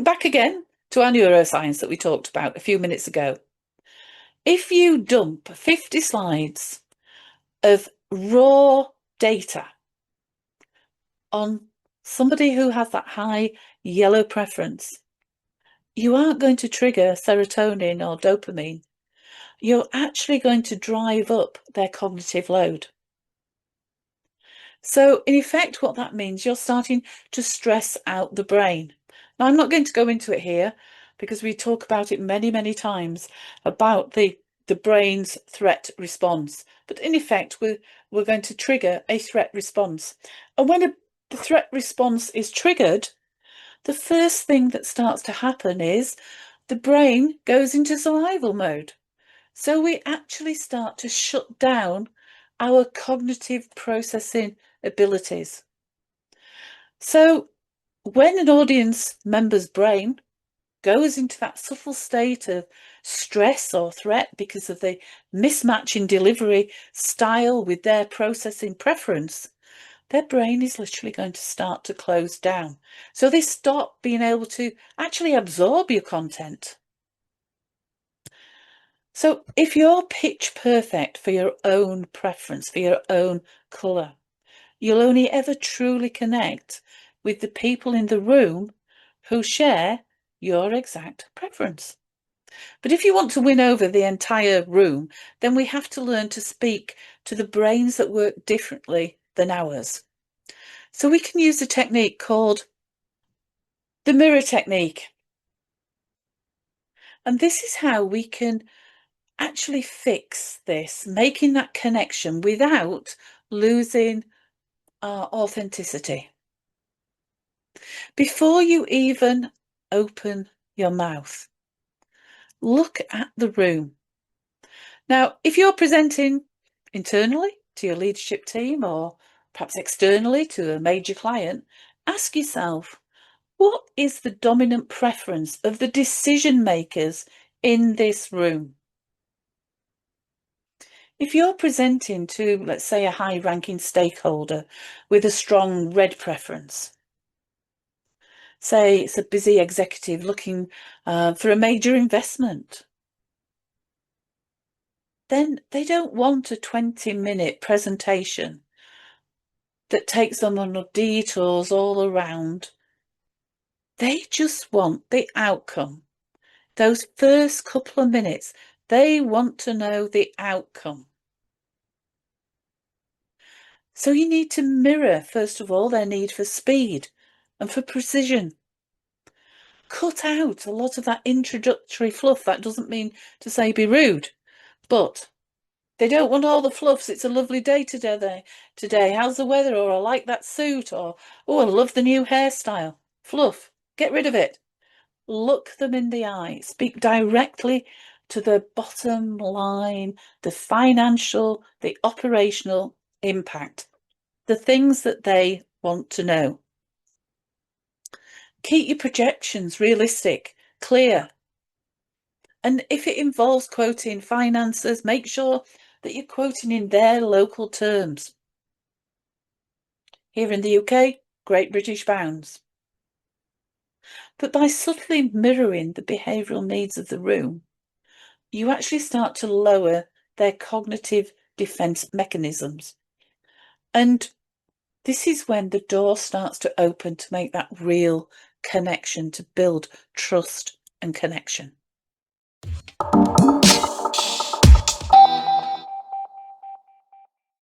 think back again to our neuroscience that we talked about a few minutes ago. If you dump 50 slides of raw data on somebody who has that high yellow preference, you aren't going to trigger serotonin or dopamine. You're actually going to drive up their cognitive load. So in effect, what that means, you're starting to stress out the brain. Now, I'm not going to go into it here because we talk about it many, many times about the brain's threat response. But in effect, we're going to trigger a threat response. And when the threat response is triggered, the first thing that starts to happen is the brain goes into survival mode. So we actually start to shut down our cognitive processing abilities. So when an audience member's brain goes into that subtle state of stress or threat because of the mismatch in delivery style with their processing preference, their brain is literally going to start to close down. So they stop being able to actually absorb your content. So if you're pitch perfect for your own preference, for your own colour, you'll only ever truly connect with the people in the room who share your exact preference. But if you want to win over the entire room, then we have to learn to speak to the brains that work differently than ours. So we can use a technique called the mirror technique. And this is how we can actually fix this, making that connection without losing our authenticity. Before you even open your mouth, look at the room. Now, if you're presenting internally to your leadership team or perhaps externally to a major client, ask yourself, what is the dominant preference of the decision makers in this room? If you're presenting to, let's say, a high-ranking stakeholder with a strong red preference, say it's a busy executive looking for a major investment, then they don't want a 20-minute presentation that takes them on detours all around. They just want the outcome. Those first couple of minutes, they want to know the outcome. So you need to mirror, first of all, their need for speed and for precision. Cut out a lot of that introductory fluff. That doesn't mean to say be rude, but they don't want all the fluffs. It's a lovely day today. How's the weather? Or I like that suit. Or, oh, I love the new hairstyle. Fluff. Get rid of it. Look them in the eye. Speak directly to the bottom line, the financial, the operational impact, the things that they want to know. Keep your projections realistic, clear. And if it involves quoting finances, make sure that you're quoting in their local terms. Here in the UK, Great British Pounds. But by subtly mirroring the behavioural needs of the room, you actually start to lower their cognitive defence mechanisms. And this is when the door starts to open to make that real connection, to build trust and connection.